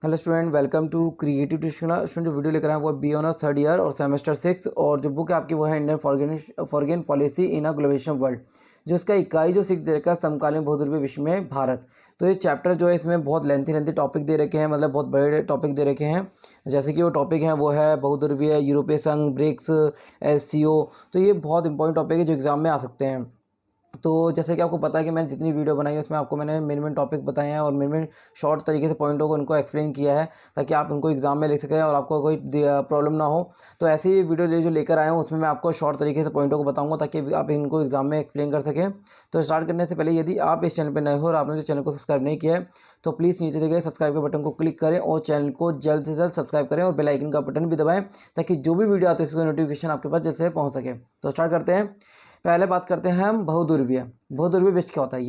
Hello student, welcome to creative tuition. Student जो video लेकर आए हैं वो बी ऑनर्स थर्ड ईयर और सेमेस्टर 6 और जो बुक है आपकी वो है Indian foreign policy in a globalisation world. जो इसका इकाई जो 6 दे रखा है समकालीन बहुध्रुवीय विश्व में भारत। तो ये चैप्टर जो है इसमें बहुत लेंथी टॉपिक दे रखे हैं, मतलब बहुत बड़े टॉपिक दे रखे हैं। जैसे कि वो टॉपिक हैं वो है बहुध्रुवीय, यूरोपीय संघ, ब्रिक्स, SCO। तो ये बहुत इंपॉर्टेंट टॉपिक है जो एग्जाम में आ सकते हैं। तो जैसे कि आपको पता है कि मैंने जितनी वीडियो बनाई है उसमें आपको मैंने मेन टॉपिक बताए हैं और मेन शॉर्ट तरीके से पॉइंटों को उनको एक्सप्लेन किया है ताकि आप उनको एग्जाम में लिख सकें और आपको कोई प्रॉब्लम ना हो। तो ऐसी ही वीडियो जो लेकर आए हूँ उसमें मैं आपको शॉर्ट तरीके से पॉइंटों को बताऊंगा ताकि आप इनको एग्जाम में एक्सप्लेन कर सकें। तो स्टार्ट करने से पहले यदि आप इस चैनल पर नए हो और आपने चैनल को सब्सक्राइब नहीं किया है तो प्लीज़ नीचे दिए गए सब्सक्राइब के बटन को क्लिक करें और चैनल को जल्द से जल्द सब्सक्राइब करें और बेल आइकन का बटन भी दबाएं ताकि जो भी वीडियो आती है उसकी नोटिफिकेशन आपके पास जल्द से पहुँच सके। तो स्टार्ट करते हैं। पहले बात करते हैं हम बहुध्रुवीय। बहुध्रुवीय विश्व क्या होता है?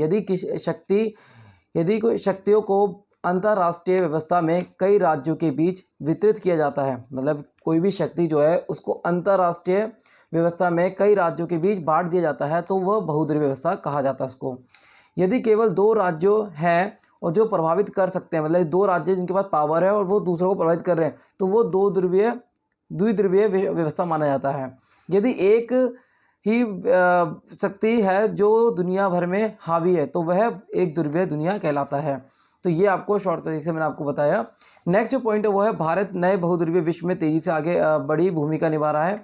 यदि कोई शक्तियों को अंतरराष्ट्रीय व्यवस्था में कई राज्यों के बीच वितरित किया जाता है, मतलब कोई भी शक्ति जो है उसको अंतरराष्ट्रीय व्यवस्था में कई राज्यों के बीच बांट दिया जाता है तो वह बहुध्रुवीय व्यवस्था कहा जाता है उसको। यदि केवल दो राज्यों हैं और जो प्रभावित कर सकते हैं, मतलब दो राज्य जिनके पास पावर है और वो दूसरों को प्रभावित कर रहे हैं, तो वो द्विध्रुवीय व्यवस्था माना जाता है। यदि एक ही शक्ति है जो दुनिया भर में हावी है तो वह एक ध्रुवीय दुनिया कहलाता है। तो ये आपको शॉर्ट तरीके से मैंने आपको बताया। नेक्स्ट जो पॉइंट है वो है भारत नए बहुध्रुवीय विश्व में तेजी से आगे बड़ी भूमिका निभा रहा है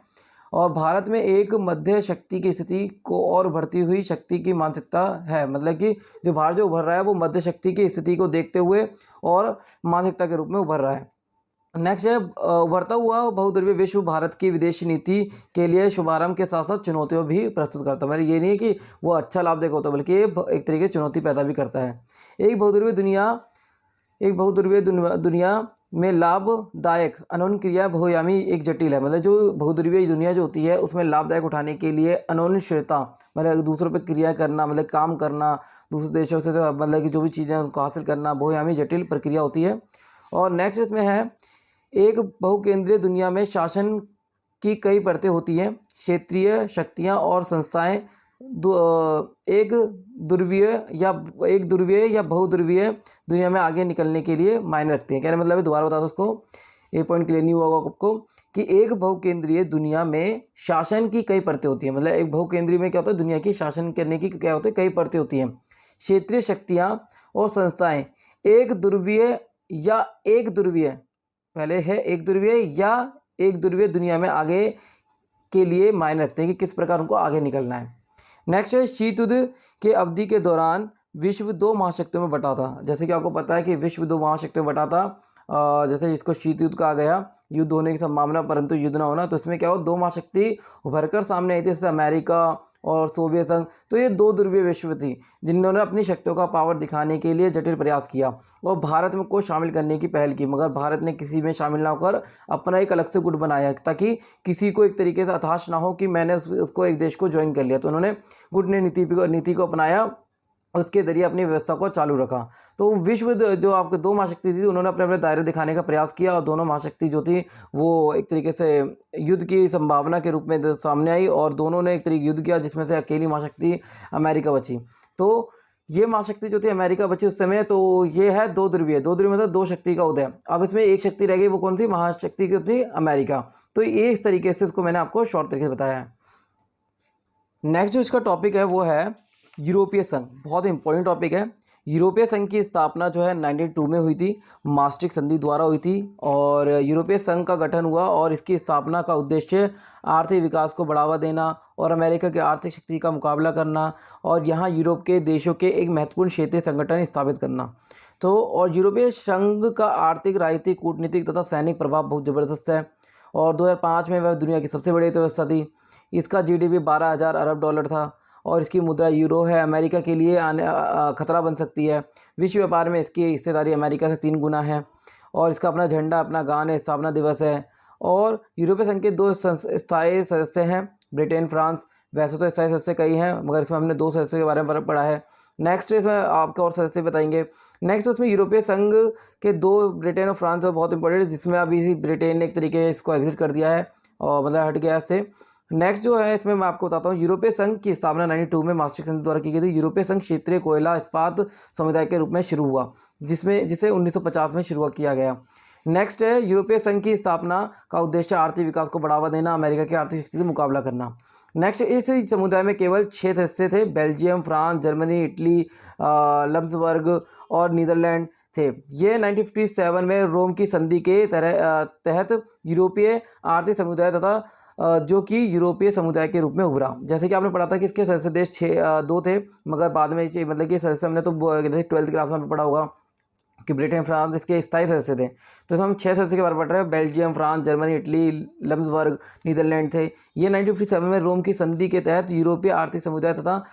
और भारत में एक मध्य शक्ति की स्थिति को और उभरती हुई शक्ति की मानसिकता है, मतलब कि जो भारत जो उभर रहा है वो मध्य शक्ति की स्थिति को देखते हुए और मानसिकता के रूप में उभर रहा है। नेक्स्ट है उभरता हुआ बहुध्रुवीय विश्व भारत की विदेशी नीति के लिए शुभारंभ के साथ साथ चुनौतियों भी प्रस्तुत करता है। मतलब ये नहीं है कि वो अच्छा लाभदायक होता है बल्कि ये एक तरीके से चुनौती पैदा भी करता है। एक बहुध्रुवीय दुनिया में लाभदायक अनोन क्रिया बहुयामी एक जटिल है, मतलब जो बहुध्रुवीय दुनिया जो होती है उसमें लाभदायक उठाने के लिए अनोन्यता, मतलब दूसरों पर क्रिया करना, मतलब काम करना, दूसरे देशों से मतलब कि जो भी चीज़ें उनको हासिल करना बहुयामी जटिल प्रक्रिया होती है। और नेक्स्ट इसमें है एक बहुकेंद्रीय दुनिया में शासन की कई परतें होती हैं। क्षेत्रीय शक्तियां और संस्थाएं एक ध्रुवीय या बहुध्रुवीय दुनिया में आगे निकलने के लिए मायने रखती हैं। कहने मतलब है, दोबारा बता दो उसको, ये पॉइंट क्लियर नहीं हुआ आपको कि एक बहुकेंद्रीय दुनिया में शासन की कई परतें होती हैं। मतलब एक बहुकेंद्रीय में क्या होता है, दुनिया की शासन करने की क्या होती है, कई परतें होती हैं। क्षेत्रीय शक्तियां और संस्थाएं एक ध्रुवीय पहले है एक ध्रुवीय या एक ध्रुवीय दुनिया में आगे के लिए मायने रखते हैं कि किस प्रकार उनको आगे निकलना है। नेक्स्ट है शीत युद्ध के अवधि के दौरान विश्व दो महाशक्तियों में बटा था। जैसे कि आपको पता है कि विश्व दो महाशक्तियों में बटा था, जैसे इसको शीत युद्ध कहा गया, युद्ध होने की संभावना परंतु युद्ध ना होना। तो इसमें क्या हो, दो महाशक्ति उभरकर सामने आई थी, जैसे अमेरिका और सोवियत संघ। तो ये दो ध्रुवीय विश्व थी जिन्होंने अपनी शक्तियों का पावर दिखाने के लिए जटिल प्रयास किया और भारत में को शामिल करने की पहल की, मगर भारत ने किसी में शामिल ना होकर अपना एक अलग से गुट बनाया ताकि किसी को एक तरीके से हताश ना हो कि मैंने उसको एक देश को ज्वाइन कर लिया। तो उन्होंने गुट ने नीति को अपनाया, उसके जरिए अपनी व्यवस्था को चालू रखा। तो विश्व जो आपके दो महाशक्ति थी उन्होंने अपने अपने दायरे दिखाने का प्रयास किया और दोनों महाशक्ति जो थी वो एक तरीके से युद्ध की संभावना के रूप में सामने आई और दोनों ने एक तरीके युद्ध किया जिसमें से अकेली महाशक्ति अमेरिका बची। तो ये महाशक्ति जो थी अमेरिका बची उस समय। तो ये है दो ध्रुवीय मतलब दो शक्ति का उदय। अब इसमें एक शक्ति रह गई, वो कौन सी महाशक्ति की थी, अमेरिका। तो ये इस तरीके से इसको मैंने आपको शॉर्ट तरीके से बताया है। नेक्स्ट जो इसका टॉपिक है वो है यूरोपीय संघ। बहुत इंपॉर्टेंट टॉपिक है। यूरोपीय संघ की स्थापना जो है 92 में हुई थी, मास्ट्रिक्ट संधि द्वारा हुई थी और यूरोपीय संघ का गठन हुआ और इसकी स्थापना का उद्देश्य आर्थिक विकास को बढ़ावा देना और अमेरिका की आर्थिक शक्ति का मुकाबला करना और यहाँ यूरोप के देशों के एक महत्वपूर्ण क्षेत्रीय संगठन स्थापित करना। तो और यूरोपीय संघ का आर्थिक, राजनीतिक, कूटनीतिक तथा सैनिक प्रभाव बहुत ज़बरदस्त है और 2005 में वह दुनिया की सबसे बड़ी अर्थव्यवस्था थी। इसका GDP 12,000 अरब डॉलर था और इसकी मुद्रा यूरो है। अमेरिका के लिए खतरा बन सकती है। विश्व व्यापार में इसकी हिस्सेदारी अमेरिका से 3 गुना है और इसका अपना झंडा, अपना गान है, स्थापना दिवस है। और यूरोपीय संघ के 2 स्थायी सदस्य हैं, ब्रिटेन, फ्रांस। वैसे तो स्थायी सदस्य कई हैं मगर इसमें हमने 2 सदस्यों के बारे में पढ़ा है। नेक्स्ट इसमें आपको और सदस्य बताएंगे। नेक्स्ट उसमें यूरोपीय संघ के 2, ब्रिटेन और फ्रांस, बहुत इंपॉर्टेंट है, जिसमें अभी ब्रिटेन ने एक तरीके इसको एग्जिट कर दिया है और मतलब हट गया इससे। नेक्स्ट जो है इसमें मैं आपको बताता हूँ, यूरोपीय संघ की स्थापना 92 में मास्ट्रिक्ट संधि द्वारा की गई थी। यूरोपीय संघ क्षेत्रीय कोयला इस्पात समुदाय के रूप में शुरू हुआ, जिसे 1950 में शुरू किया गया। नेक्स्ट है, यूरोपीय संघ की स्थापना का उद्देश्य आर्थिक विकास को बढ़ावा देना, अमेरिका की आर्थिक स्थिति से मुकाबला करना। नेक्स्ट, इस समुदाय में केवल 6 सदस्य थे। Belgium, France, Germany, Italy, Luxembourg और नीदरलैंड थे। ये 1957 में रोम की संधि के तहत यूरोपीय आर्थिक समुदाय तथा जो कि यूरोपीय समुदाय के रूप में उभरा। जैसे कि आपने पढ़ा था कि इसके सदस्य देश 2 थे, मगर बाद में मतलब कि सदस्य हमने तो 12वीं क्लास में पढ़ा होगा कि ब्रिटेन, फ्रांस इसके स्थायी सदस्य थे। तो इसमें हम 6 सदस्य के बारे में पढ़ रहे हैं। Belgium, France, Germany, Italy, Luxembourg, Netherland थे। ये 1957 में रोम की संधि के तहत यूरोपीय आर्थिक समुदाय तथा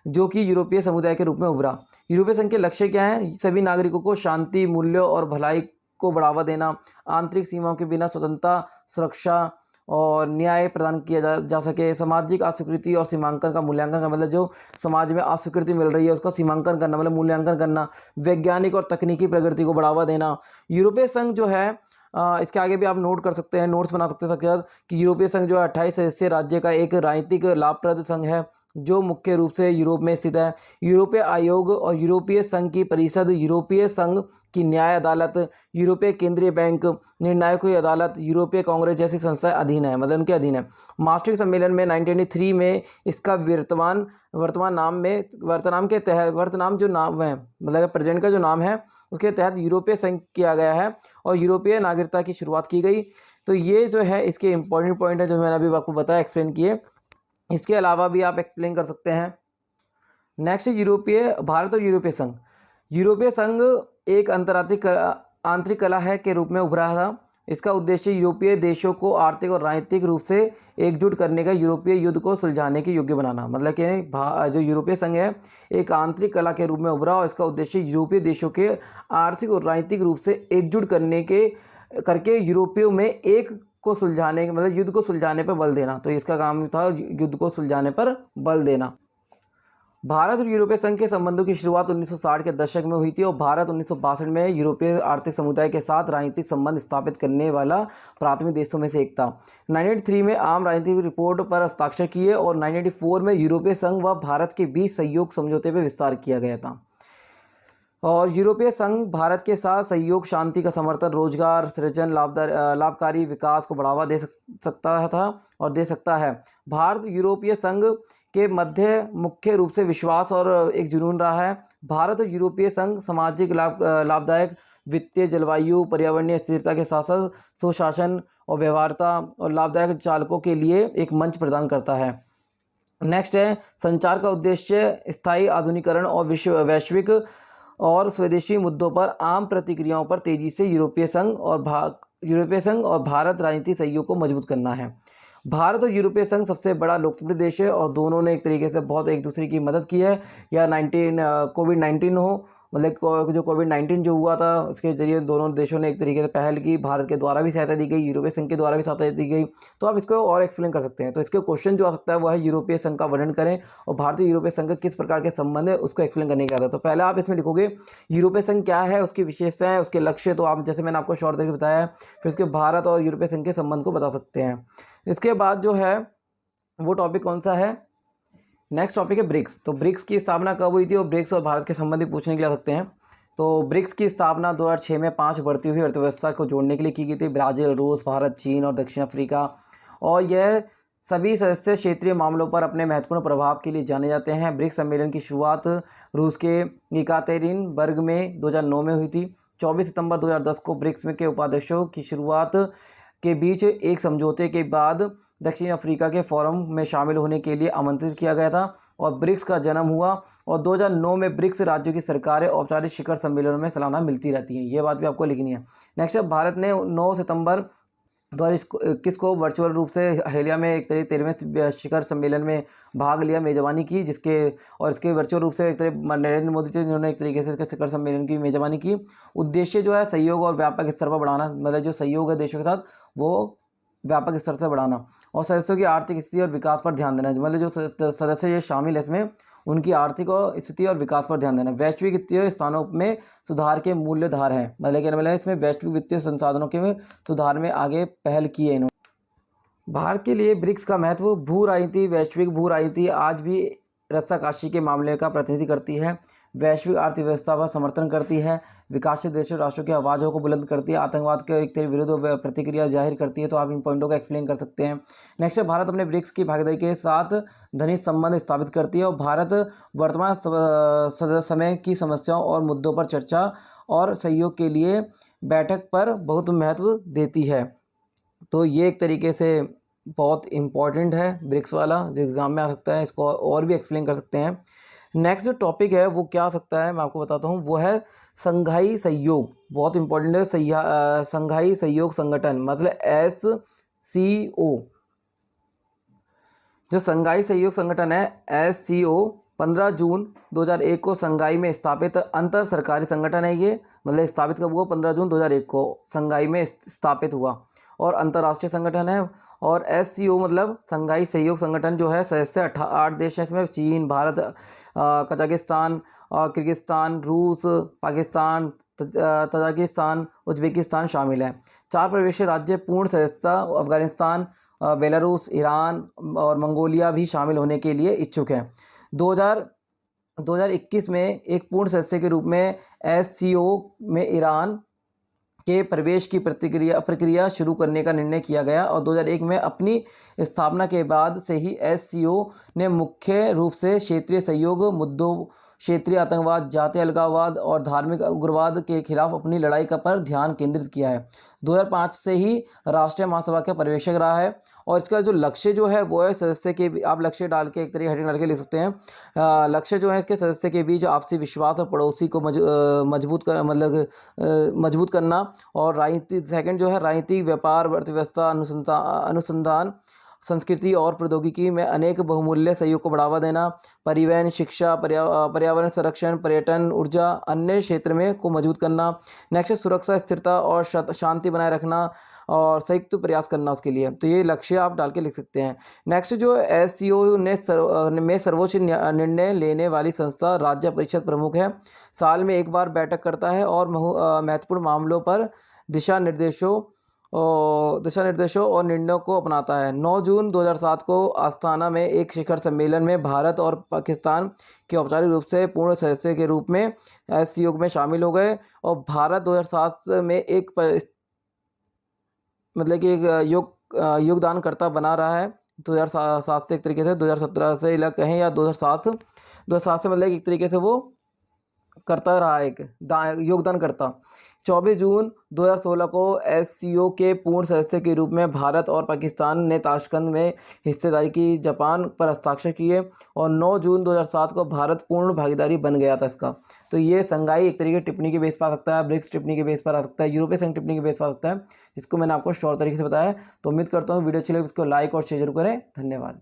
जो कि यूरोपीय समुदाय के रूप में उभरा। यूरोपीय संघ के लक्ष्य क्या है? सभी नागरिकों को शांति, मूल्यों और भलाई को बढ़ावा देना, आंतरिक सीमाओं के बिना स्वतंत्रता, सुरक्षा और न्याय प्रदान किया जा सके, सामाजिक अस्वीकृति और सीमांकन का मूल्यांकन का मतलब जो समाज में अस्वीकृति मिल रही है उसका सीमांकन करना मतलब मूल्यांकन करना, वैज्ञानिक और तकनीकी प्रगति को बढ़ावा देना। यूरोपीय संघ जो है इसके आगे भी आप नोट कर सकते हैं, नोट्स बना सकते हैं कि यूरोपीय संघ जो है 28 सदस्यीय राज्य का एक राजनीतिक लाभप्रद संघ है जो मुख्य रूप से यूरोप में स्थित है। यूरोपीय आयोग और यूरोपीय संघ की परिषद, यूरोपीय संघ की न्याय अदालत, यूरोपीय केंद्रीय बैंक, निर्णायकों की अदालत, यूरोपीय कांग्रेस जैसी संस्थाएं अधीन है, मतलब उनके अधीन है। मास्ट्रिक्ट सम्मेलन में 1993 में इसका वर्तमान जो नाम है मतलब प्रेजेंट का जो नाम है उसके तहत यूरोपीय संघ किया गया है और यूरोपीय नागरिकता की शुरुआत की गई। तो ये जो है इसके इंपॉर्टेंट पॉइंट है जो मैंने अभी आपको बताया, एक्सप्लेन किए। इसके अलावा भी आप एक्सप्लेन कर सकते हैं। नेक्स्ट, भारत और यूरोपीय संघ। यूरोपीय संघ एक आंतरिक कला है के रूप में उभरा था। इसका उद्देश्य यूरोपीय देशों को आर्थिक और राजनीतिक रूप से एकजुट करने का, यूरोपीय युद्ध को सुलझाने के योग्य बनाना। मतलब कि जो यूरोपीय संघ है एक आंतरिक कला के रूप में उभरा और इसका उद्देश्य यूरोपीय देशों के आर्थिक और राजनीतिक रूप से एकजुट करके यूरोपियों में एक को सुलझाने मतलब युद्ध को सुलझाने पर बल देना। तो इसका काम था युद्ध को सुलझाने पर बल देना। भारत और यूरोपीय संघ के संबंधों की शुरुआत 1960 के दशक में हुई थी और भारत 1962 में यूरोपीय आर्थिक समुदाय के साथ राजनीतिक संबंध स्थापित करने वाला प्राथमिक देशों में से एक था। 1993 में आम राजनीतिक रिपोर्ट पर हस्ताक्षर किए और 1994 में यूरोपीय संघ व भारत के बीच सहयोग समझौते पर विस्तार किया गया था। और यूरोपीय संघ भारत के साथ सहयोग, शांति का समर्थन, रोजगार सृजन, लाभकारी विकास को बढ़ावा दे सकता था और दे सकता है। भारत यूरोपीय संघ के मध्य मुख्य रूप से विश्वास और एक जुनून रहा है। भारत और यूरोपीय संघ सामाजिक लाभदायक, वित्तीय, जलवायु, पर्यावरणीय स्थिरता के साथ साथ सुशासन और व्यवहारता और लाभदायक चालकों के लिए एक मंच प्रदान करता है। नेक्स्ट है, संचार का उद्देश्य स्थायी आधुनिकीकरण और वैश्विक और स्वदेशी मुद्दों पर आम प्रतिक्रियाओं पर तेजी से यूरोपीय संघ और भारत राजनीतिक सहयोग को मजबूत करना है। भारत और यूरोपीय संघ सबसे बड़ा लोकतंत्र देश है और दोनों ने एक तरीके से बहुत एक दूसरे की मदद की है। या कोविड-19 हो, मतलब जो कोविड-19 जो हुआ था उसके जरिए दोनों देशों ने एक तरीके से पहल की। भारत के द्वारा भी सहायता दी गई, यूरोपीय संघ के द्वारा भी सहायता दी गई। तो आप इसको और एक्सप्लेन कर सकते हैं। तो इसके क्वेश्चन जो आ सकता है वह है यूरोपीय संघ का वर्णन करें और भारतीय यूरोपीय संघ का किस प्रकार के संबंध है उसको एक्सप्लेन करने का आता है। तो पहले आप इसमें लिखोगे यूरोपीय संघ क्या है, उसकी विशेषताएं, उसके लक्ष्य। तो आप जैसे मैंने आपको शॉर्ट करके बताया है, फिर उसके भारत और यूरोपीय संघ के संबंध को बता सकते हैं। इसके बाद जो है वो टॉपिक कौन सा है, नेक्स्ट टॉपिक है ब्रिक्स। तो ब्रिक्स की स्थापना कब हुई थी और ब्रिक्स और भारत के संबंध पूछने के लिए आ सकते हैं। तो ब्रिक्स की स्थापना 2006 में 5 बढ़ती हुई अर्थव्यवस्था को जोड़ने के लिए की गई थी, ब्राज़ील, रूस, भारत, चीन और दक्षिण अफ्रीका। और यह सभी सदस्य क्षेत्रीय मामलों पर अपने महत्वपूर्ण प्रभाव के लिए जाने जाते हैं। ब्रिक्स सम्मेलन की शुरुआत रूस के येकातेरिनबर्ग में 2009 में हुई थी। 24 सितंबर 2010 को ब्रिक्स में के उपाध्यक्षों की शुरुआत के बीच एक समझौते के बाद दक्षिण अफ्रीका के फोरम में शामिल होने के लिए आमंत्रित किया गया था और ब्रिक्स का जन्म हुआ। और 2009 में ब्रिक्स राज्यों की सरकारें औपचारिक शिखर सम्मेलनों में सालाना मिलती रहती हैं। ये बात भी आपको लिखनी है। नेक्स्ट है, भारत ने 9 सितंबर 2021 को वर्चुअल रूप से हालिया में एक 13वें शिखर सम्मेलन में भाग लिया, मेज़बानी की, इसके वर्चुअल रूप से एक तरह नरेंद्र मोदी जी जिन्होंने एक तरीके से इसके शिखर सम्मेलन की मेज़बानी की। उद्देश्य जो है सहयोग और व्यापक स्तर पर बढ़ाना, मतलब जो सहयोग है देशों के साथ वो व्यापक स्तर से बढ़ाना और सदस्यों की आर्थिक स्थिति और विकास पर ध्यान देना। मतलब जो सदस्य ये शामिल है इसमें उनकी आर्थिक और स्थिति और विकास पर ध्यान देना। वैश्विक वित्तीय स्थानों में सुधार के मूल्यधार हैं, मतलब इसमें वैश्विक वित्तीय संसाधनों के सुधार में आगे पहल की है इन्होंने। भारत के लिए ब्रिक्स का महत्व भू राजनीति, वैश्विक भू राजनीति आज भी रस्साकशी के मामले का प्रतिनिधि करती है, वैश्विक अर्थव्यवस्था पर समर्थन करती है, विकासशील देशों राष्ट्रों की आवाज़ों को बुलंद करती है, आतंकवाद के एक तरह विरुद्ध प्रतिक्रिया जाहिर करती है। तो आप इन पॉइंटों को एक्सप्लेन कर सकते हैं। नेक्स्ट है, भारत अपने ब्रिक्स की भागीदारी के साथ घनिष्ठ संबंध स्थापित करती है और भारत वर्तमान समय की समस्याओं और मुद्दों पर चर्चा और सहयोग के लिए बैठक पर बहुत महत्व देती है। तो ये एक तरीके से बहुत इम्पॉर्टेंट है ब्रिक्स वाला, जो एग्ज़ाम में आ सकता है। इसको और भी एक्सप्लेन कर सकते हैं। नेक्स्ट जो टॉपिक है वो क्या आ सकता है, मैं आपको बताता हूँ। वो है संघाई सहयोग, बहुत इंपॉर्टेंट है। संघाई सहयोग संगठन मतलब SCO। जो संघाई सहयोग संगठन है SCO 15 जून 2001 को संघाई में स्थापित अंतर सरकारी संगठन है। ये मतलब स्थापित कब हुआ, 15 जून 2001 को संघाई में स्थापित हुआ और अंतर्राष्ट्रीय संगठन है। और SCO मतलब संघाई सहयोग संगठन जो है, सदस्य 8 देश हैं इसमें। चीन, भारत, कजाकिस्तान, किर्गिस्तान, रूस, पाकिस्तान, तजाकिस्तान, उज्बेकिस्तान शामिल है। 4 प्रवेशी राज्य पूर्ण सदस्यता अफगानिस्तान, बेलारूस, ईरान और मंगोलिया भी शामिल होने के लिए इच्छुक हैं। 2021 में एक पूर्ण सदस्य के रूप में SCO में ईरान के प्रवेश की प्रक्रिया शुरू करने का निर्णय किया गया और 2001 में अपनी स्थापना के बाद से ही SCO ने मुख्य रूप से क्षेत्रीय सहयोग मुद्दों, क्षेत्रीय आतंकवाद, जातीय अलगाववाद और धार्मिक उग्रवाद के खिलाफ अपनी लड़ाई पर ध्यान केंद्रित किया है। 2005 से ही राष्ट्रीय महासभा का पर्यवेक्षक रहा है और इसका जो लक्ष्य जो है वो है सदस्य के, आप लक्ष्य डाल के एक तरीके हेडिंग डाल के लिख सकते हैं। लक्ष्य जो है इसके सदस्य के बीच आपसी विश्वास और पड़ोसी को मजबूत करना। और राजनीति सेकंड जो है राजनीति, व्यापार, अर्थव्यवस्था, अनुसंधान, संस्कृति और प्रौद्योगिकी में अनेक बहुमूल्य सहयोग को बढ़ावा देना। परिवहन, शिक्षा, पर्यावरण संरक्षण, पर्यटन, ऊर्जा, अन्य क्षेत्र में को मजबूत करना। नेक्स्ट सुरक्षा, स्थिरता और शांति बनाए रखना और संयुक्त प्रयास करना उसके लिए। तो ये लक्ष्य आप डाल के लिख सकते हैं। नेक्स्ट जो SCO में सर्वोच्च निर्णय लेने वाली संस्था राज्य परिषद प्रमुख है। साल में एक बार बैठक करता है और महत्वपूर्ण मामलों पर दिशा निर्देशों और निर्णयों को अपनाता है। 9 जून 2007 को आस्ताना में एक शिखर सम्मेलन में भारत और पाकिस्तान के औपचारिक रूप से पूर्ण सदस्य के रूप में SCO में शामिल हो गए और भारत 2007 में एक मतलब कि एक योगदानकर्ता बना रहा है। 2007 से एक तरीके से 2017 से अलग कहें या 2007 से मतलब एक तरीके से वो करता रहा, एक योगदानकर्ता। 24 जून 2016 को SCO के पूर्ण सदस्य के रूप में भारत और पाकिस्तान ने ताशकंद में हिस्सेदारी की जापान पर हस्ताक्षर किए और 9 जून 2007 को भारत पूर्ण भागीदारी बन गया था इसका। तो ये संघाई एक तरीके टिप्पणी के बेस पर आ सकता है, ब्रिक्स टिप्पणी के बेस पर आ सकता है, यूरोपीय संघ टिप्पणी के बेस पर आ सकता है, जिसको मैंने आपको शॉर्ट तरीके से बताया। तो उम्मीद करता हूँ वीडियो अच्छी लगी, इसको लाइक और शेयर जरूर करें। धन्यवाद।